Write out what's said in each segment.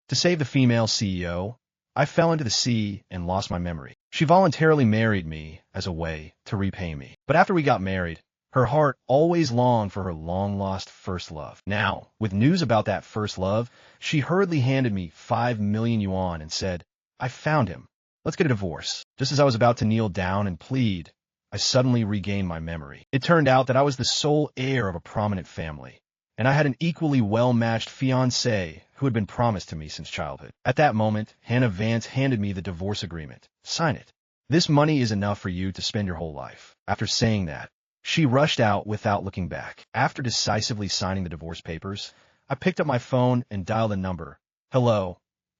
To save the female CEO, I fell into the sea and lost my memory. She voluntarily married me as a way to repay me. But after we got married, her heart always longed for her long-lost first love. Now, with news about that first love, she hurriedly handed me 5 million yuan and said, "I found him. Let's get a divorce." Just as I was about to kneel down and plead, I suddenly regained my memory. It turned out that I was the sole heir of a prominent family, and I had an equally well-matched fiancée who had been promised to me since childhood. At that moment, Hannah Vance handed me the divorce agreement. "Sign it. This money is enough for you to spend your whole life." After saying that, she rushed out without looking back. After decisively signing the divorce papers, I picked up my phone and dialed a number. "Hello.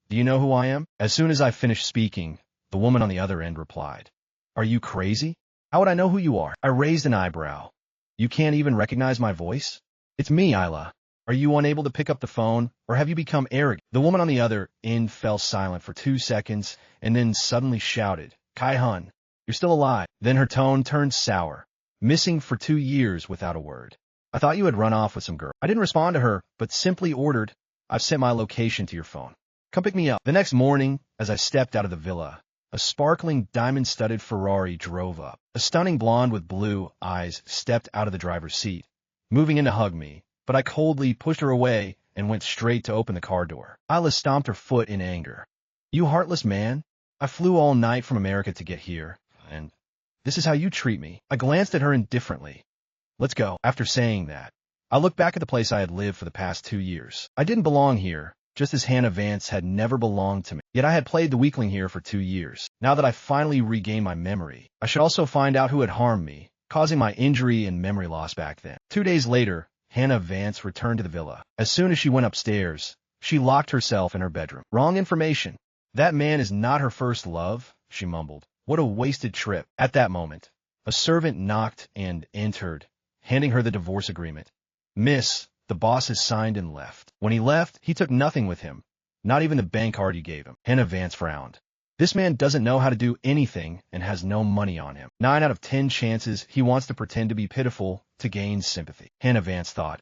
Do you know who I am?" As soon as I finished speaking, the woman on the other end replied, "Are you crazy? How would I know who you are?" I raised an eyebrow. "You can't even recognize my voice?" "It's me, Isla. Are you unable to pick up the phone, or have you become arrogant?" The woman on the other end fell silent for 2 seconds and then suddenly shouted, "Kai-hun, you're still alive." Then her tone turned sour. "Missing for 2 years without a word. I thought you had run off with some girl." I didn't respond to her, but simply ordered, "I've sent my location to your phone. Come pick me up." The next morning, as I stepped out of the villa, a sparkling diamond-studded Ferrari drove up. A stunning blonde with blue eyes stepped out of the driver's seat, moving in to hug me, but I coldly pushed her away and went straight to open the car door. Isla stomped her foot in anger. "You heartless man! I flew all night from America to get here, and this is how you treat me." I glanced at her indifferently. "Let's go." After saying that, I looked back at the place I had lived for the past 2 years. I didn't belong here, just as Hannah Vance had never belonged to me. Yet I had played the weakling here for 2 years. Now that I finally regained my memory, I should also find out who had harmed me, causing my injury and memory loss back then. 2 days later, Hannah Vance returned to the villa. As soon as she went upstairs, she locked herself in her bedroom. "Wrong information. That man is not her first love," she mumbled. "What a wasted trip." At that moment, a servant knocked and entered, handing her the divorce agreement. "Miss, the boss has signed and left." When he left, he took nothing with him, not even the bank card you gave him. Hannah Vance frowned. This man doesn't know how to do anything and has no money on him. 9 out of 10 chances he wants to pretend to be pitiful to gain sympathy. Hannah Vance thought,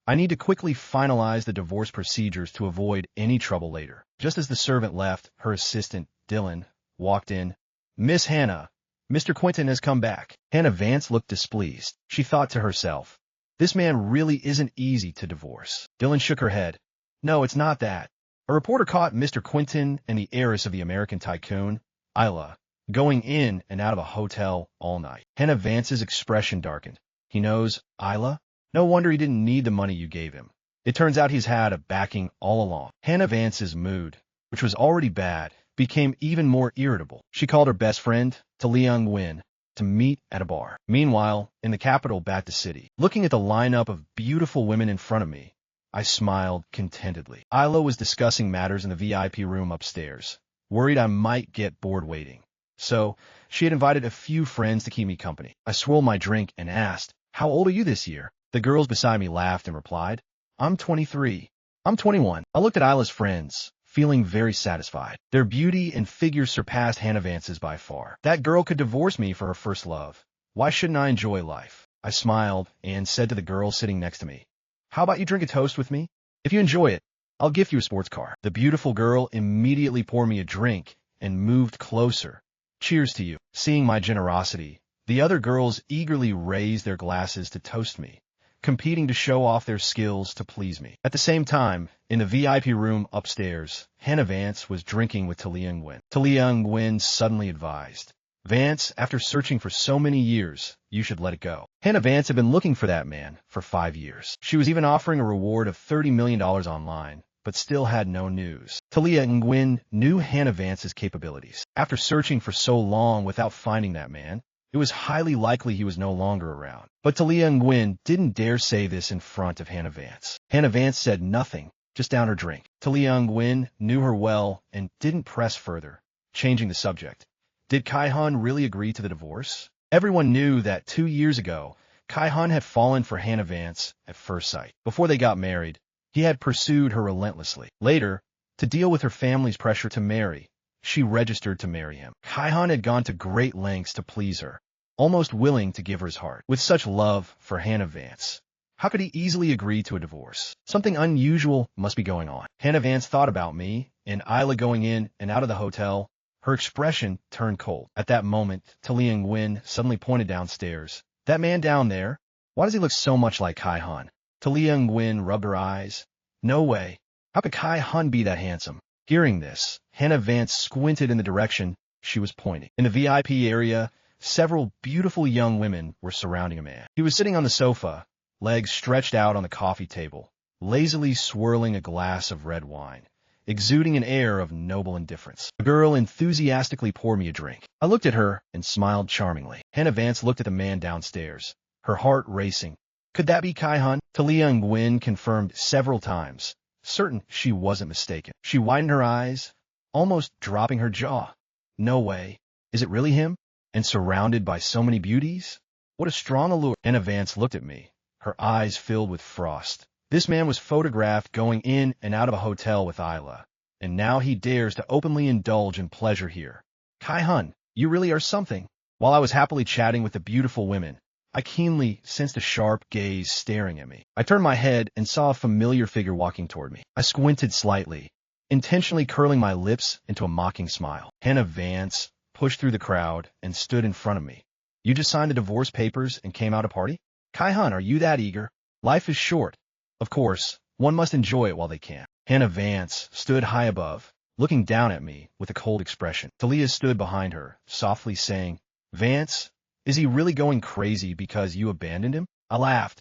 "I need to quickly finalize the divorce procedures to avoid any trouble later." Just as the servant left, her assistant, Dylan, walked in. "Miss Hannah, Mr. Quentin has come back." Hannah Vance looked displeased. She thought to herself, "This man really isn't easy to divorce." Dylan shook her head. "No, it's not that. A reporter caught Mr. Quentin and the heiress of the American tycoon, Isla, going in and out of a hotel all night." Hannah Vance's expression darkened. "He knows Isla? No wonder he didn't need the money you gave him. It turns out he's had a backing all along." Hannah Vance's mood, which was already bad, became even more irritable. She called her best friend, Liang Wen, to meet at a bar. Meanwhile, in the capital Bata City, looking at the lineup of beautiful women in front of me, I smiled contentedly. Isla was discussing matters in the VIP room upstairs, worried I might get bored waiting. So, she had invited a few friends to keep me company. I swirled my drink and asked, "How old are you this year?" The girls beside me laughed and replied, "I'm 23. I'm 21. I looked at Isla's friends, feeling very satisfied. Their beauty and figure surpassed Hannah Vance's by far. That girl could divorce me for her first love. Why shouldn't I enjoy life? I smiled and said to the girl sitting next to me, "How about you drink a toast with me? If you enjoy it, I'll gift you a sports car." The beautiful girl immediately poured me a drink and moved closer. "Cheers to you." Seeing my generosity, the other girls eagerly raised their glasses to toast me, competing to show off their skills to please me. At the same time, in the VIP room upstairs, Hannah Vance was drinking with Liang Wen. Liang Wen suddenly advised, "Vance, after searching for so many years, you should let it go." Hannah Vance had been looking for that man for 5 years. She was even offering a reward of $30 million online, but still had no news. Liang Wen knew Hannah Vance's capabilities. After searching for so long without finding that man, it was highly likely he was no longer around. But Liang Wen didn't dare say this in front of Hannah Vance. Hannah Vance said nothing, just down her drink. Liang Wen knew her well and didn't press further, changing the subject. Did Kai-hun really agree to the divorce? Everyone knew that 2 years ago, Kai-hun had fallen for Hannah Vance at first sight. Before they got married, he had pursued her relentlessly. Later, to deal with her family's pressure to marry, she registered to marry him. Kai-hun had gone to great lengths to please her, almost willing to give her his heart. With such love for Hannah Vance, How could he easily agree to a divorce? Something unusual must be going on. Hannah Vance thought about me and Isla going in and out of the hotel. Her expression turned cold. At that moment, Talia Nguyen suddenly pointed downstairs. That man down there? Why does he look so much like Kai Han? Talia Nguyen rubbed her eyes. No way. How could Kai Han be that handsome? Hearing this, Hannah Vance squinted in the direction she was pointing. In the VIP area, several beautiful young women were surrounding a man. He was sitting on the sofa, legs stretched out on the coffee table, lazily swirling a glass of red wine, exuding an air of noble indifference. The girl enthusiastically poured me a drink. I looked at her and smiled charmingly. Hannah Vance looked at the man downstairs, her heart racing. Could that be Kai Han? Talia Nguyen confirmed several times, certain she wasn't mistaken. She widened her eyes, almost dropping her jaw. No way. Is it really him? And surrounded by so many beauties? What a strong allure. Hannah Vance looked at me, her eyes filled with frost. This man was photographed going in and out of a hotel with Isla, and now he dares to openly indulge in pleasure here. Kai Han, you really are something. While I was happily chatting with the beautiful women, I keenly sensed a sharp gaze staring at me. I turned my head and saw a familiar figure walking toward me. I squinted slightly, intentionally curling my lips into a mocking smile. Hannah Vance pushed through the crowd and stood in front of me. You just signed the divorce papers and came out to party? Kai Han, are you that eager? Life is short. Of course, one must enjoy it while they can. Hannah Vance stood high above, looking down at me with a cold expression. Talia stood behind her, softly saying, Vance, is he really going crazy because you abandoned him? I laughed.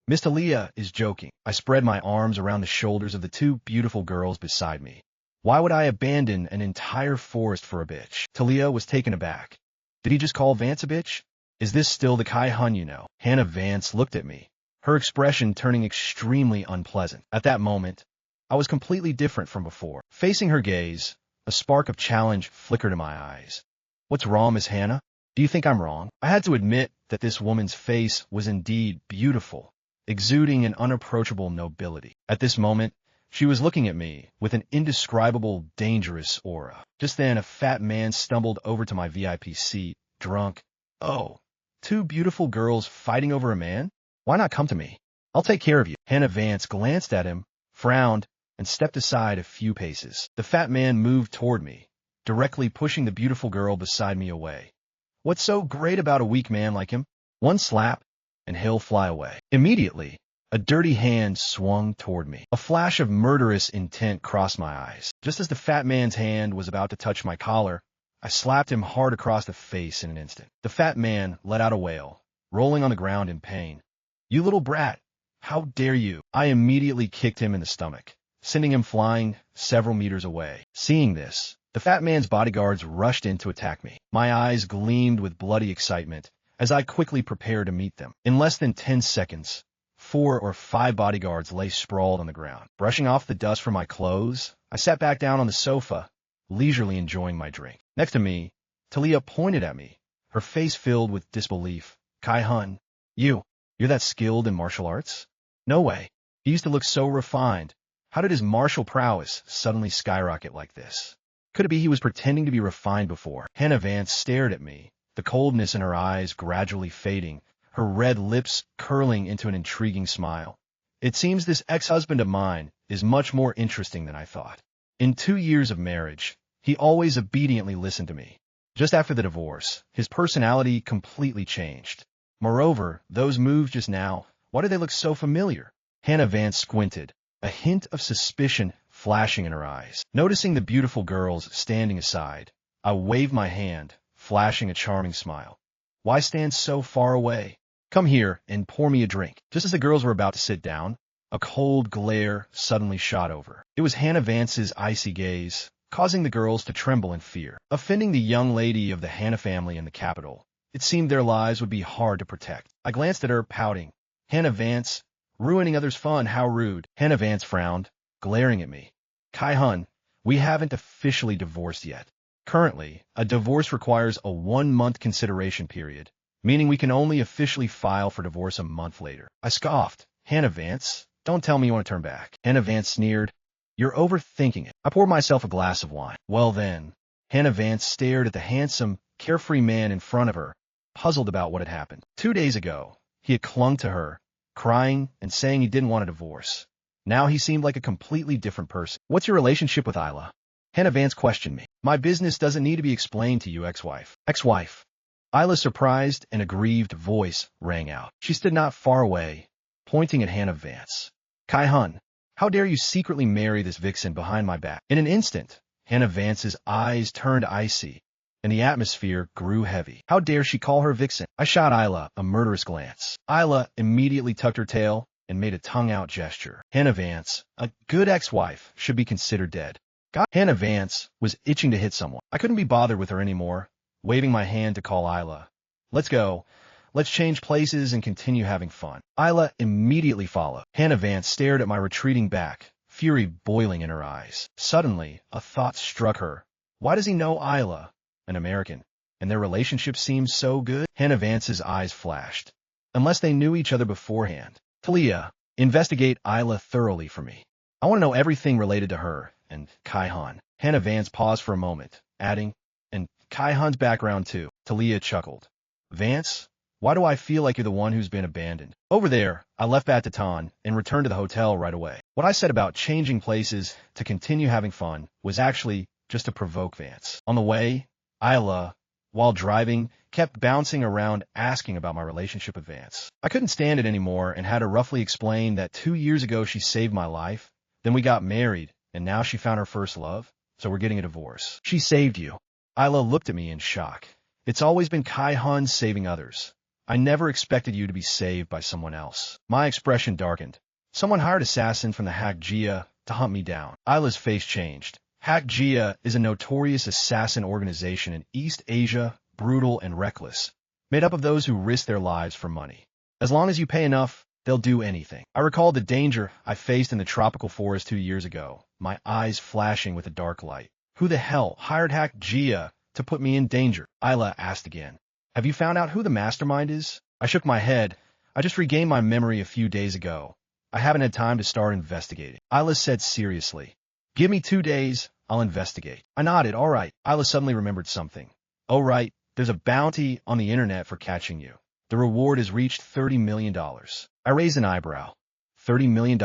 Miss Talia is joking. I spread my arms around the shoulders of the two beautiful girls beside me. Why would I abandon an entire forest for a bitch? Talia was taken aback. Did he just call Vance a bitch? Is this still the Kai Han you know? Hannah Vance looked at me, her expression turning extremely unpleasant. At that moment, I was completely different from before. Facing her gaze, a spark of challenge flickered in my eyes. What's wrong, Miss Hannah? Do you think I'm wrong? I had to admit that this woman's face was indeed beautiful, exuding an unapproachable nobility. At this moment, she was looking at me with an indescribable, dangerous aura. Just then, a fat man stumbled over to my VIP seat, drunk. Oh, two beautiful girls fighting over a man? Why not come to me? I'll take care of you. Hannah Vance glanced at him, frowned, and stepped aside a few paces. The fat man moved toward me, directly pushing the beautiful girl beside me away. What's so great about a weak man like him? One slap, and he'll fly away. Immediately, a dirty hand swung toward me. A flash of murderous intent crossed my eyes. Just as the fat man's hand was about to touch my collar, I slapped him hard across the face in an instant. The fat man let out a wail, rolling on the ground in pain. You little brat! How dare you! I immediately kicked him in the stomach, sending him flying several meters away. Seeing this, the fat man's bodyguards rushed in to attack me. My eyes gleamed with bloody excitement as I quickly prepared to meet them. In less than 10 seconds, 4 or 5 bodyguards lay sprawled on the ground. Brushing off the dust from my clothes, I sat back down on the sofa, leisurely enjoying my drink. Next to me, Talia pointed at me, her face filled with disbelief. Kai Han, you're that skilled in martial arts? No way. He used to look so refined. How did his martial prowess suddenly skyrocket like this? Could it be he was pretending to be refined before? Hannah Vance stared at me, the coldness in her eyes gradually fading, her red lips curling into an intriguing smile. It seems this ex-husband of mine is much more interesting than I thought. In 2 years of marriage, he always obediently listened to me. Just after the divorce, his personality completely changed. Moreover, those moves just now, why do they look so familiar? Hannah Vance squinted, a hint of suspicion flashing in her eyes. Noticing the beautiful girls standing aside, I waved my hand, flashing a charming smile. Why stand so far away? Come here and pour me a drink. Just as the girls were about to sit down, a cold glare suddenly shot over. It was Hannah Vance's icy gaze, causing the girls to tremble in fear. Offending the young lady of the Hannah family in the capital, it seemed their lives would be hard to protect. I glanced at her, pouting. Hannah Vance, ruining others' fun, how rude. Hannah Vance frowned, glaring at me. Kai Han, we haven't officially divorced yet. Currently, a divorce requires a 1-month consideration period, meaning we can only officially file for divorce a month later. I scoffed. Hannah Vance, don't tell me you want to turn back. Hannah Vance sneered. You're overthinking it. I poured myself a glass of wine. Well then, Hannah Vance stared at the handsome, carefree man in front of her, puzzled about what had happened. 2 days ago, he had clung to her, crying and saying he didn't want a divorce. Now he seemed like a completely different person. What's your relationship with Isla? Hannah Vance questioned me. My business doesn't need to be explained to you, ex-wife. Ex-wife. Isla's surprised and aggrieved voice rang out. She stood not far away, pointing at Hannah Vance. Kai-hun, how dare you secretly marry this vixen behind my back? In an instant, Hannah Vance's eyes turned icy, and the atmosphere grew heavy. How dare she call her vixen? I shot Isla a murderous glance. Isla immediately tucked her tail and made a tongue-out gesture. Hannah Vance, a good ex-wife, should be considered dead. Hannah Vance was itching to hit someone. I couldn't be bothered with her anymore, waving my hand to call Isla. Let's go. Let's change places and continue having fun. Isla immediately followed. Hannah Vance stared at my retreating back, fury boiling in her eyes. Suddenly, a thought struck her. Why does he know Isla, an American, and their relationship seems so good? Hannah Vance's eyes flashed. Unless they knew each other beforehand. Talia, investigate Isla thoroughly for me. I want to know everything related to her and Kai-han. Hannah Vance paused for a moment, adding, and Kai-han's background too. Talia chuckled. Vance, why do I feel like you're the one who's been abandoned? Over there, I left Batatan and returned to the hotel right away. What I said about changing places to continue having fun was actually just to provoke Vance. On the way, Isla, while driving, kept bouncing around asking about my relationship with Vance. I couldn't stand it anymore and had to roughly explain that 2 years ago she saved my life, then we got married, and now she found her first love, so we're getting a divorce. She saved you. Isla looked at me in shock. It's always been Kai-hun saving others. I never expected you to be saved by someone else. My expression darkened. Someone hired assassin from the Hack Jia to hunt me down. Isla's face changed. Hack Jia is a notorious assassin organization in East Asia, brutal and reckless, made up of those who risk their lives for money. As long as you pay enough, they'll do anything. I recalled the danger I faced in the tropical forest 2 years ago, my eyes flashing with a dark light. Who the hell hired Hack Jia to put me in danger? Isla asked again. Have you found out who the mastermind is? I shook my head. I just regained my memory a few days ago. I haven't had time to start investigating. Isla said seriously. Give me 2 days, I'll investigate. I nodded. All right. Isla suddenly remembered something. Oh right, there's a bounty on the internet for catching you. The reward has reached $30 million. I raised an eyebrow. $30 million?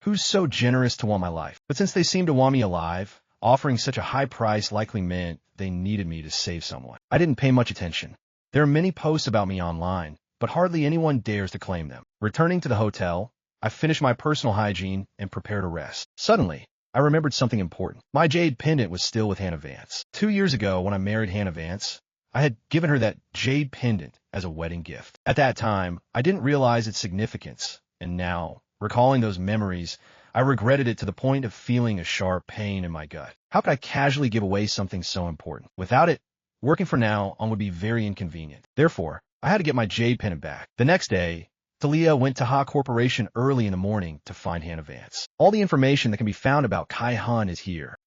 Who's so generous to want my life? But since they seemed to want me alive, offering such a high price likely meant they needed me to save someone. I didn't pay much attention. There are many posts about me online, but hardly anyone dares to claim them. Returning to the hotel, I finished my personal hygiene and prepared to rest. Suddenly, I remembered something important. My jade pendant was still with Hannah Vance. 2 years ago, when I married Hannah Vance, I had given her that jade pendant as a wedding gift. At that time, I didn't realize its significance, and now, recalling those memories, I regretted it to the point of feeling a sharp pain in my gut. How could I casually give away something so important? Without it, working from now on would be very inconvenient. Therefore, I had to get my jade pendant back. The next day, Talia went to Ha Corporation early in the morning to find Hannah Vance. All the information that can be found about Kai-han is here.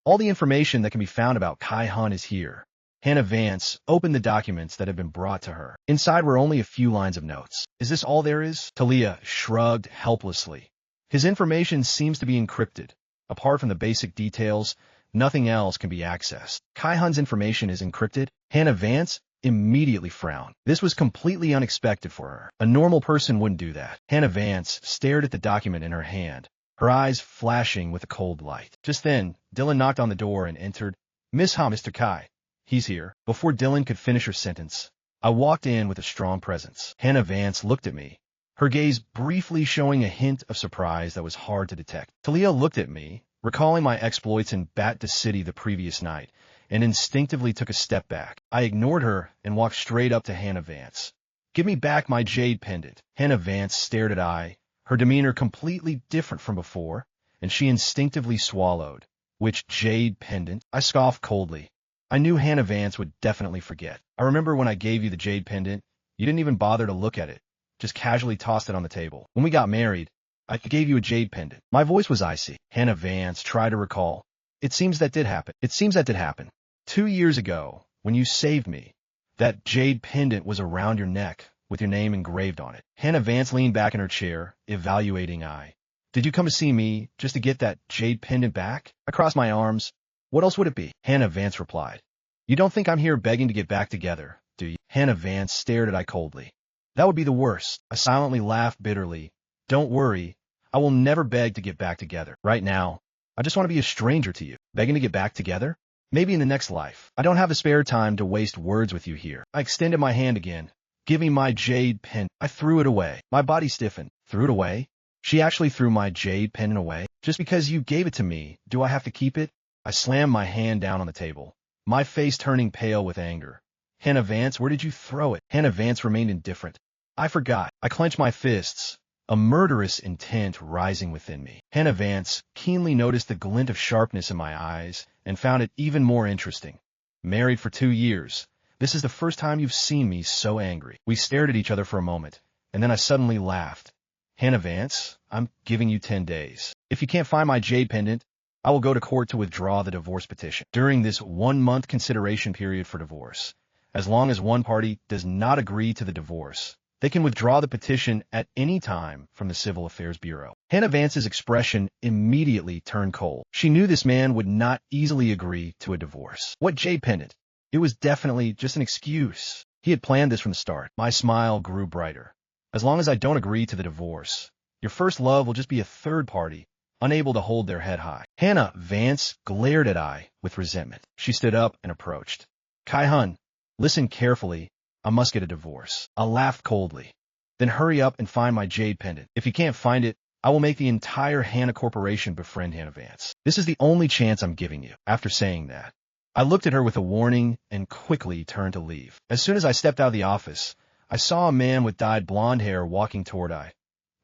Hannah Vance opened the documents that had been brought to her. Inside were only a few lines of notes. Is this all there is? Talia shrugged helplessly. His information seems to be encrypted. Apart from the basic details, nothing else can be accessed. Kai-han's information is encrypted? Hannah Vance immediately frowned. This was completely unexpected for her. A normal person wouldn't do that. Hannah Vance stared at the document in her hand, her eyes flashing with a cold light. Just then, Dylan knocked on the door and entered. Miss Ha, Mr. Kai. He's here. Before Dylan could finish her sentence, I walked in with a strong presence. Hannah Vance looked at me, her gaze briefly showing a hint of surprise that was hard to detect. Talia looked at me, recalling my exploits in Bat City the previous night, and instinctively took a step back. I ignored her and walked straight up to Hannah Vance. Give me back my jade pendant. Hannah Vance stared at I, her demeanor completely different from before, and she instinctively swallowed. Which jade pendant? I scoffed coldly. I knew Hannah Vance would definitely forget. I remember when I gave you the jade pendant, you didn't even bother to look at it, just casually tossed it on the table. When we got married, I gave you a jade pendant. My voice was icy. Hannah Vance tried to recall. It seems that did happen. 2 years ago, when you saved me, that jade pendant was around your neck, with your name engraved on it. Hannah Vance leaned back in her chair, evaluating I. Did you come to see me just to get that jade pendant back? I crossed my arms. What else would it be? Hannah Vance replied. You don't think I'm here begging to get back together, do you? Hannah Vance stared at I coldly. That would be the worst. I silently laughed bitterly. Don't worry. I will never beg to get back together. Right now, I just want to be a stranger to you. Begging to get back together? Maybe in the next life. I don't have the spare time to waste words with you here. I extended my hand again. Give me my jade pendant. I threw it away. My body stiffened. Threw it away? She actually threw my jade pendant away? Just because you gave it to me, do I have to keep it? I slammed my hand down on the table, my face turning pale with anger. Hannah Vance, where did you throw it? Hannah Vance remained indifferent. I forgot. I clenched my fists, a murderous intent rising within me. Hannah Vance keenly noticed the glint of sharpness in my eyes and found it even more interesting. Married for 2 years. This is the first time you've seen me so angry. We stared at each other for a moment, and then I suddenly laughed. Hannah Vance, I'm giving you 10 days. If you can't find my jade pendant, I will go to court to withdraw the divorce petition. During this 1-month consideration period for divorce, as long as one party does not agree to the divorce, they can withdraw the petition at any time from the Civil Affairs Bureau. Hannah Vance's expression immediately turned cold. She knew this man would not easily agree to a divorce. What jade pendant? It was definitely just an excuse. He had planned this from the start. My smile grew brighter. As long as I don't agree to the divorce, your first love will just be a third party, unable to hold their head high. Hannah Vance glared at I with resentment. She stood up and approached. Kai-hun, listen carefully. I must get a divorce. I laughed coldly. Then hurry up and find my jade pendant. If you can't find it, I will make the entire Hannah Corporation befriend Hannah Vance. This is the only chance I'm giving you. After saying that, I looked at her with a warning and quickly turned to leave. As soon as I stepped out of the office, I saw a man with dyed blonde hair walking toward I.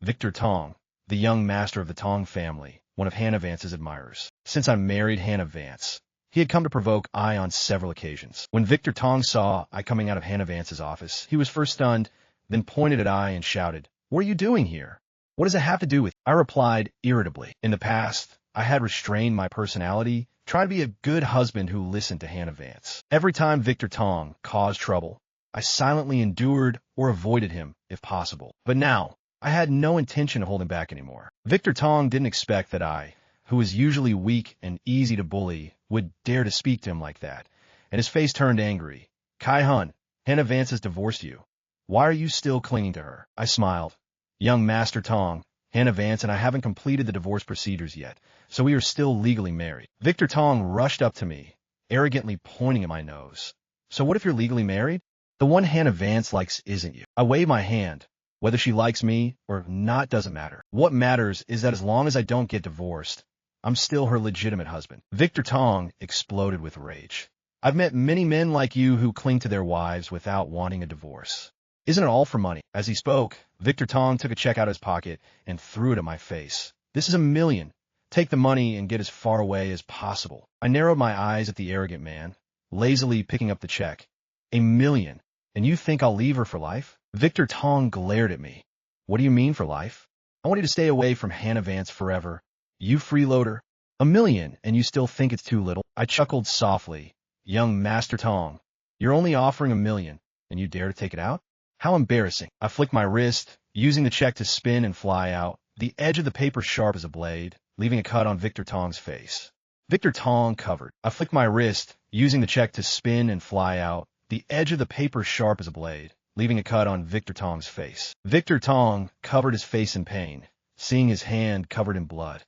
Victor Tong, the young master of the Tong family, one of Hannah Vance's admirers. Since I married Hannah Vance, he had come to provoke I on several occasions. When Victor Tong saw I coming out of Hannah Vance's office, he was first stunned, then pointed at I and shouted, "What are you doing here? What does it have to do with?" I replied irritably. In the past, I had restrained my personality, trying to be a good husband who listened to Hannah Vance. Every time Victor Tong caused trouble, I silently endured or avoided him if possible. But now, I had no intention of holding back anymore. Victor Tong didn't expect that I, who was usually weak and easy to bully, would dare to speak to him like that, and his face turned angry. Kai-hun, Hannah Vance has divorced you. Why are you still clinging to her? I smiled. Young Master Tong, Hannah Vance and I haven't completed the divorce procedures yet, so we are still legally married. Victor Tong rushed up to me, arrogantly pointing at my nose. So what if you're legally married? The one Hannah Vance likes isn't you. I wave my hand. Whether she likes me or not doesn't matter. What matters is that as long as I don't get divorced, I'm still her legitimate husband. Victor Tong exploded with rage. I've met many men like you who cling to their wives without wanting a divorce. Isn't it all for money? As he spoke, Victor Tong took a check out of his pocket and threw it at my face. This is $1 million. Take the money and get as far away as possible. I narrowed my eyes at the arrogant man, lazily picking up the check. $1 million. And you think I'll leave her for life? Victor Tong glared at me. What do you mean for life? I want you to stay away from Hannah Vance forever. You freeloader. $1 million, and you still think it's too little? I chuckled softly. Young Master Tong, you're only offering $1 million, and you dare to take it out? How embarrassing. I flicked my wrist, using the check to spin and fly out, the edge of the paper sharp as a blade, leaving a cut on Victor Tong's face. Victor Tong covered. I flicked my wrist, using the check to spin and fly out, the edge of the paper sharp as a blade, leaving a cut on Victor Tong's face. Victor Tong covered his face in pain, seeing his hand covered in blood.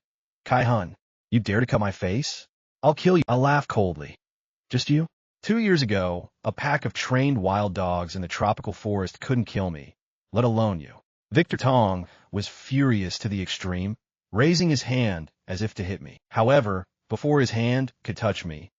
Kai-hun, you dare to cut my face? I'll kill you. I laughed coldly. Just you? 2 years ago, a pack of trained wild dogs in the tropical forest couldn't kill me, let alone you. Victor Tong was furious to the extreme, raising his hand as if to hit me. However, before his hand could touch me,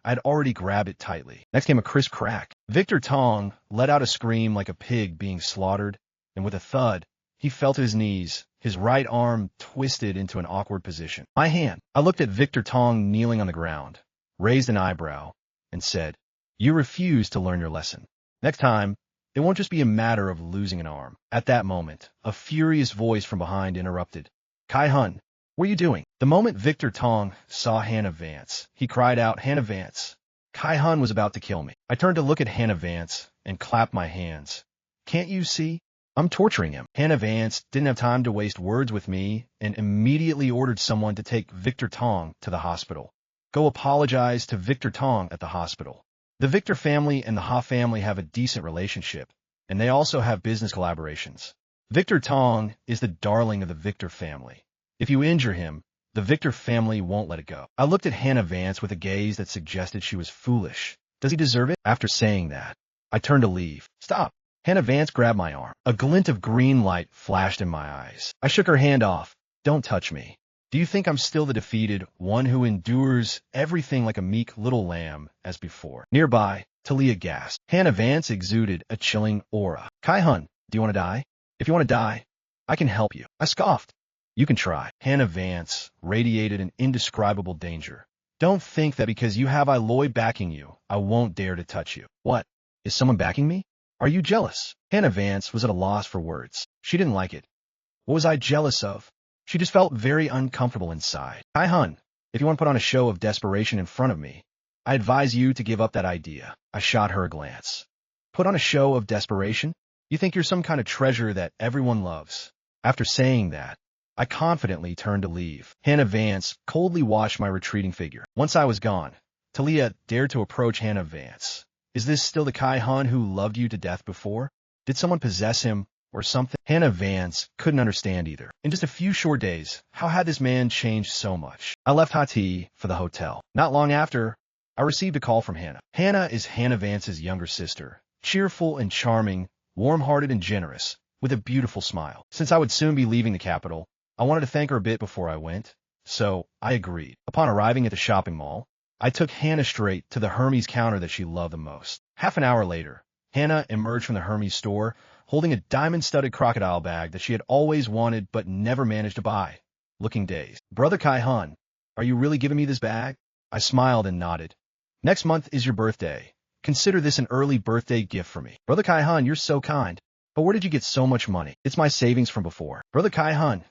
I had already grabbed it tightly. Next came a crisp crack. Victor Tong let out a scream like a pig being slaughtered, and with a thud, he fell to his knees, his right arm twisted into an awkward position. My hand. I looked at Victor Tong kneeling on the ground, raised an eyebrow, and said, "You refuse to learn your lesson. Next time, it won't just be a matter of losing an arm." At that moment, a furious voice from behind interrupted. Kai-hun, what are you doing? The moment Victor Tong saw Hannah Vance, he cried out, "Hannah Vance!" Kai-hun was about to kill me. I turned to look at Hannah Vance and clapped my hands. Can't you see? I'm torturing him. Hannah Vance didn't have time to waste words with me and immediately ordered someone to take Victor Tong to the hospital. Go apologize to Victor Tong at the hospital. The Victor family and the Ha family have a decent relationship, and they also have business collaborations. Victor Tong is the darling of the Victor family. If you injure him, the Victor family won't let it go. I looked at Hannah Vance with a gaze that suggested she was foolish. Does he deserve it? After saying that, I turned to leave. Stop. Hannah Vance grabbed my arm. A glint of green light flashed in my eyes. I shook her hand off. Don't touch me. Do you think I'm still the defeated one who endures everything like a meek little lamb as before? Nearby, Talia gasped. Hannah Vance exuded a chilling aura. Kai-hun, do you want to die? If you want to die, I can help you. I scoffed. You can try. Hannah Vance radiated an indescribable danger. Don't think that because you have Eloy backing you, I won't dare to touch you. What? Is someone backing me? Are you jealous? Hannah Vance was at a loss for words. She didn't like it. What was I jealous of? She just felt very uncomfortable inside. Kai-hun, if you want to put on a show of desperation in front of me, I advise you to give up that idea. I shot her a glance. Put on a show of desperation? You think you're some kind of treasure that everyone loves. After saying that, I confidently turned to leave. Hannah Vance coldly watched my retreating figure. Once I was gone, Talia dared to approach Hannah Vance. Is this still the Kai-hun who loved you to death before? Did someone possess him or something? Hannah Vance couldn't understand either. In just a few short days, how had this man changed so much? I left Hati for the hotel. Not long after, I received a call from Hannah. Hannah is Hannah Vance's younger sister, cheerful and charming, warm-hearted and generous, with a beautiful smile. Since I would soon be leaving the capital, I wanted to thank her a bit before I went, so I agreed. Upon arriving at the shopping mall, I took Hannah straight to the Hermes counter that she loved the most. Half an hour later, Hannah emerged from the Hermes store, holding a diamond-studded crocodile bag that she had always wanted but never managed to buy, looking dazed. Brother Kai-hun, are you really giving me this bag? I smiled and nodded. Next month is your birthday. Consider this an early birthday gift for me. Brother Kai-hun, you're so kind. But where did you get so much money? It's my savings from before. Brother Kai-hun,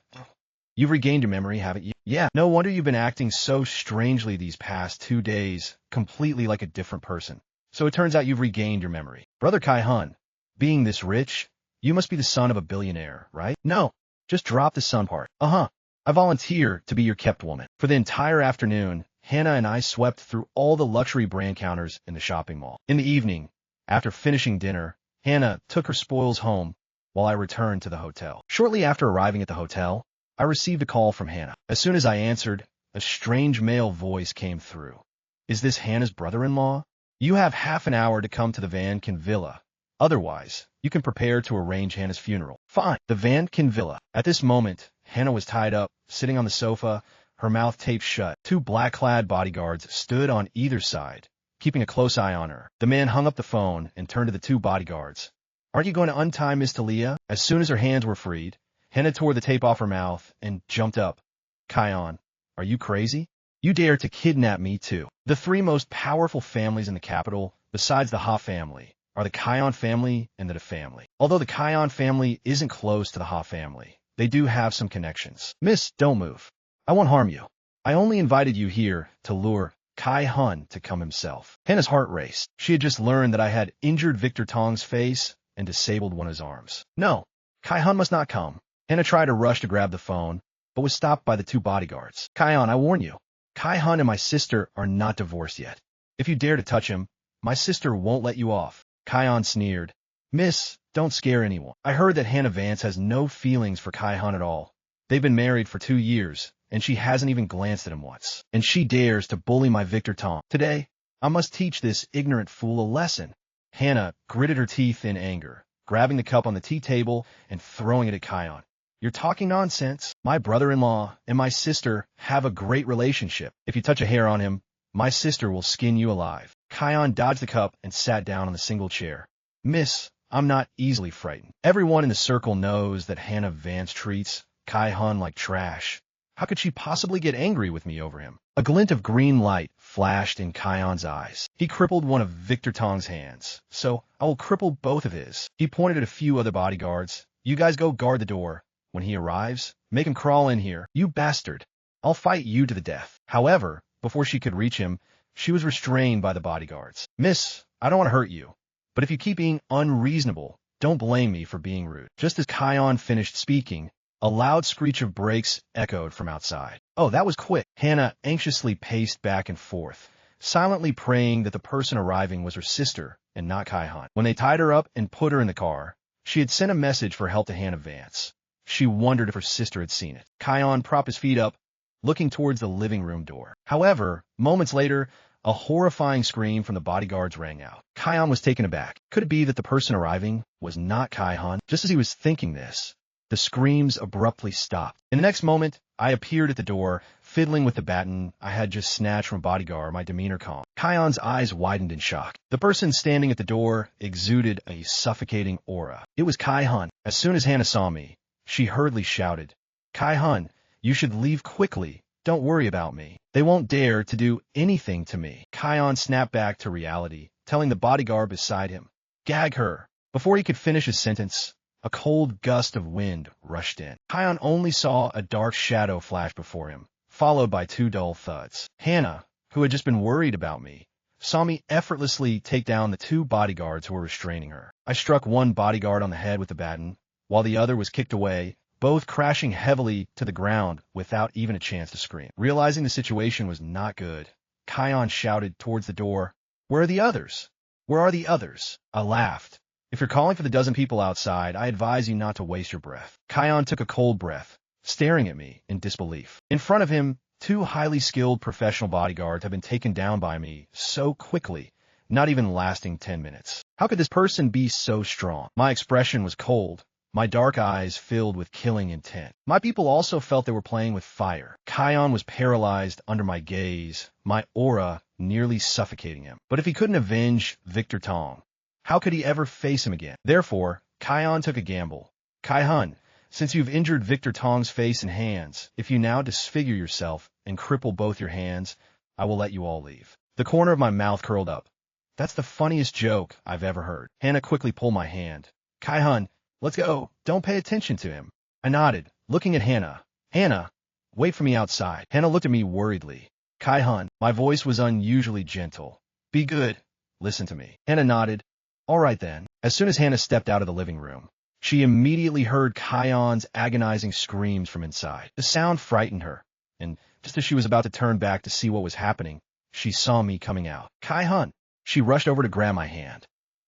you've regained your memory, haven't you? Yeah, no wonder you've been acting so strangely these past 2 days, completely like a different person. So it turns out you've regained your memory. Brother Kai-hun, being this rich, you must be the son of a billionaire, right? No, just drop the son part. Uh-huh. I volunteer to be your kept woman. For the entire afternoon, Hannah and I swept through all the luxury brand counters in the shopping mall. In the evening, after finishing dinner, Hannah took her spoils home while I returned to the hotel. Shortly after arriving at the hotel, I received a call from Hannah. As soon as I answered, a strange male voice came through. Is this Hannah's brother-in-law? You have half an hour to come to the Van Kin Villa. Otherwise, you can prepare to arrange Hannah's funeral. Fine. The Van Kin Villa. At this moment, Hannah was tied up, sitting on the sofa, her mouth taped shut. 2 black-clad bodyguards stood on either side, keeping a close eye on her. The man hung up the phone and turned to the 2 bodyguards. Aren't you going to untie Miss Talia? As soon as her hands were freed, Hannah tore the tape off her mouth and jumped up. Kion, are you crazy? You dare to kidnap me too. The 3 most powerful families in the capital, besides the Ha family, are the Kion family and the Da family. Although the Kion family isn't close to the Ha family, they do have some connections. Miss, don't move. I won't harm you. I only invited you here to lure Kai-hun to come himself. Hannah's heart raced. She had just learned that I had injured Victor Tong's face and disabled one of his arms. No, Kai-hun must not come. Hannah tried to rush to grab the phone, but was stopped by the 2 bodyguards. Kai-hun, I warn you, Kai-hun and my sister are not divorced yet. If you dare to touch him, my sister won't let you off. Kai-hun sneered. Miss, don't scare anyone. I heard that Hannah Vance has no feelings for Kai-hun at all. They've been married for 2 years, and she hasn't even glanced at him once. And she dares to bully my Victor Tong. Today, I must teach this ignorant fool a lesson. Hannah gritted her teeth in anger, grabbing the cup on the tea table and throwing it at Kion. You're talking nonsense. My brother-in-law and my sister have a great relationship. If you touch a hair on him, my sister will skin you alive. Kion dodged the cup and sat down on the single chair. Miss, I'm not easily frightened. Everyone in the circle knows that Hannah Vance treats Kai-hun like trash. How could she possibly get angry with me over him? A glint of green light flashed in Kion's eyes. He crippled one of Victor Tong's hands, so I will cripple both of his. He pointed at a few other bodyguards. You guys go guard the door. When he arrives, make him crawl in here. You bastard. I'll fight you to the death. However, before she could reach him, she was restrained by the bodyguards. Miss, I don't want to hurt you, but if you keep being unreasonable, don't blame me for being rude. Just as Kion finished speaking, a loud screech of brakes echoed from outside. Oh, that was quick. Hannah anxiously paced back and forth, silently praying that the person arriving was her sister and not Kai-han. When they tied her up and put her in the car, she had sent a message for help to Hannah Vance. She wondered if her sister had seen it. Kai-han propped his feet up, looking towards the living room door. However, moments later, a horrifying scream from the bodyguards rang out. Kai-han was taken aback. Could it be that the person arriving was not Kai-han? Just as he was thinking this, the screams abruptly stopped. In the next moment, I appeared at the door, fiddling with the baton I had just snatched from a bodyguard, my demeanor calm. Kai-han's eyes widened in shock. The person standing at the door exuded a suffocating aura. It was Kai-han. As soon as Hannah saw me, she hurriedly shouted, "Kai-han, you should leave quickly. Don't worry about me. They won't dare to do anything to me." Kai-han snapped back to reality, telling the bodyguard beside him, "Gag her." Before he could finish his sentence, a cold gust of wind rushed in. Kai-han only saw a dark shadow flash before him, followed by two dull thuds. Hannah, who had just been worried about me, saw me effortlessly take down the two bodyguards who were restraining her. I struck one bodyguard on the head with the baton, while the other was kicked away, both crashing heavily to the ground without even a chance to scream. Realizing the situation was not good, Kai-han shouted towards the door, "Where are the others? Where are the others?" I laughed. "If you're calling for the dozen people outside, I advise you not to waste your breath." Kai-han took a cold breath, staring at me in disbelief. In front of him, two highly skilled professional bodyguards had been taken down by me so quickly, not even lasting 10 minutes. How could this person be so strong? My expression was cold, my dark eyes filled with killing intent. My people also felt they were playing with fire. Kai-han was paralyzed under my gaze, my aura nearly suffocating him. But if he couldn't avenge Victor Tong, how could he ever face him again? Therefore, Kai-han took a gamble. "Kai-han, since you've injured Victor Tong's face and hands, if you now disfigure yourself and cripple both your hands, I will let you all leave." The corner of my mouth curled up. "That's the funniest joke I've ever heard." Hannah quickly pulled my hand. "Kai-han, let's go. Don't pay attention to him." I nodded, looking at Hannah. "Hannah, wait for me outside." Hannah looked at me worriedly. "Kai-han," my voice was unusually gentle. "Be good. Listen to me." Hannah nodded. "All right then." As soon as Hannah stepped out of the living room, she immediately heard Kai-han's agonizing screams from inside. The sound frightened her, and just as she was about to turn back to see what was happening, she saw me coming out. "Kai-han." She rushed over to grab my hand.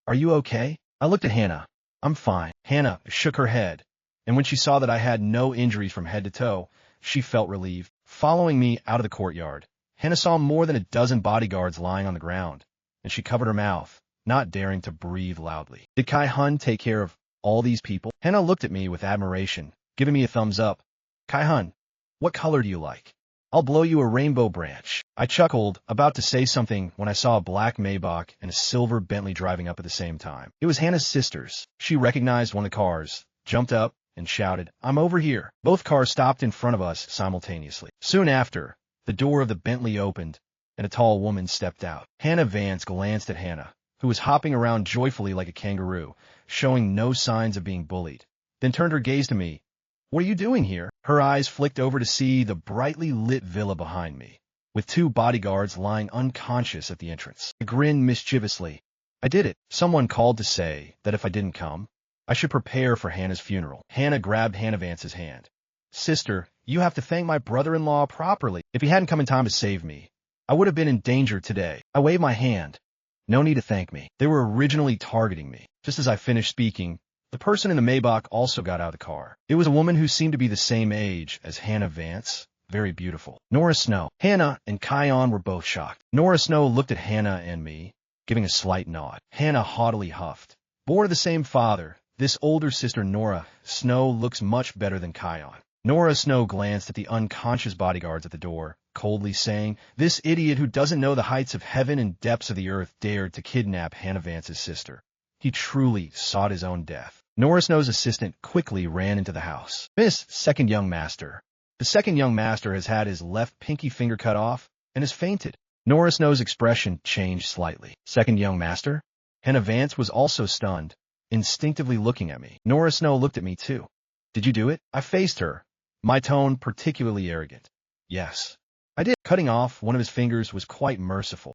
"Are you okay?" I looked at Hannah. "I'm fine." Hannah shook her head, and when she saw that I had no injuries from head to toe, she felt relieved. Following me out of the courtyard, Hannah saw more than a dozen bodyguards lying on the ground, and she covered her mouth, not daring to breathe loudly. "Did Kai-han take care of all these people?" Hannah looked at me with admiration, giving me a thumbs up. "Kai-han, what color do you like? I'll blow you a rainbow branch." I chuckled, about to say something, when I saw a black Maybach and a silver Bentley driving up at the same time. It was Hannah's sisters. She recognized one of the cars, jumped up, and shouted, "I'm over here." Both cars stopped in front of us simultaneously. Soon after, the door of the Bentley opened, and a tall woman stepped out. Hannah Vance glanced at Hannah, who was hopping around joyfully like a kangaroo, showing no signs of being bullied, then turned her gaze to me. "What are you doing here?" Her eyes flicked over to see the brightly lit villa behind me, with two bodyguards lying unconscious at the entrance. I grinned mischievously. "I did it. Someone called to say that if I didn't come, I should prepare for Hannah's funeral." Hannah grabbed Hannah Vance's hand. "Sister, you have to thank my brother-in-law properly. If he hadn't come in time to save me, I would have been in danger today." I waved my hand. "No need to thank me. They were originally targeting me." Just as I finished speaking, the person in the Maybach also got out of the car. It was a woman who seemed to be the same age as Hannah Vance, very beautiful. Nora Snow. Hannah and Kai-han were both shocked. Nora Snow looked at Hannah and me, giving a slight nod. Hannah haughtily huffed. "Born of the same father, this older sister Nora Snow looks much better than Kai-han." Nora Snow glanced at the unconscious bodyguards at the door, coldly saying, "This idiot who doesn't know the heights of heaven and depths of the earth dared to kidnap Hannah Vance's sister. He truly sought his own death." Nora Snow's assistant quickly ran into the house. "Miss, second young master." The second young master has had his left pinky finger cut off and has fainted. Nora Snow's expression changed slightly. "Second young master?" Hannah Vance was also stunned, instinctively looking at me. Nora Snow looked at me too. "Did you do it?" I faced her, my tone particularly arrogant. "Yes, I did." Cutting off one of his fingers was quite merciful.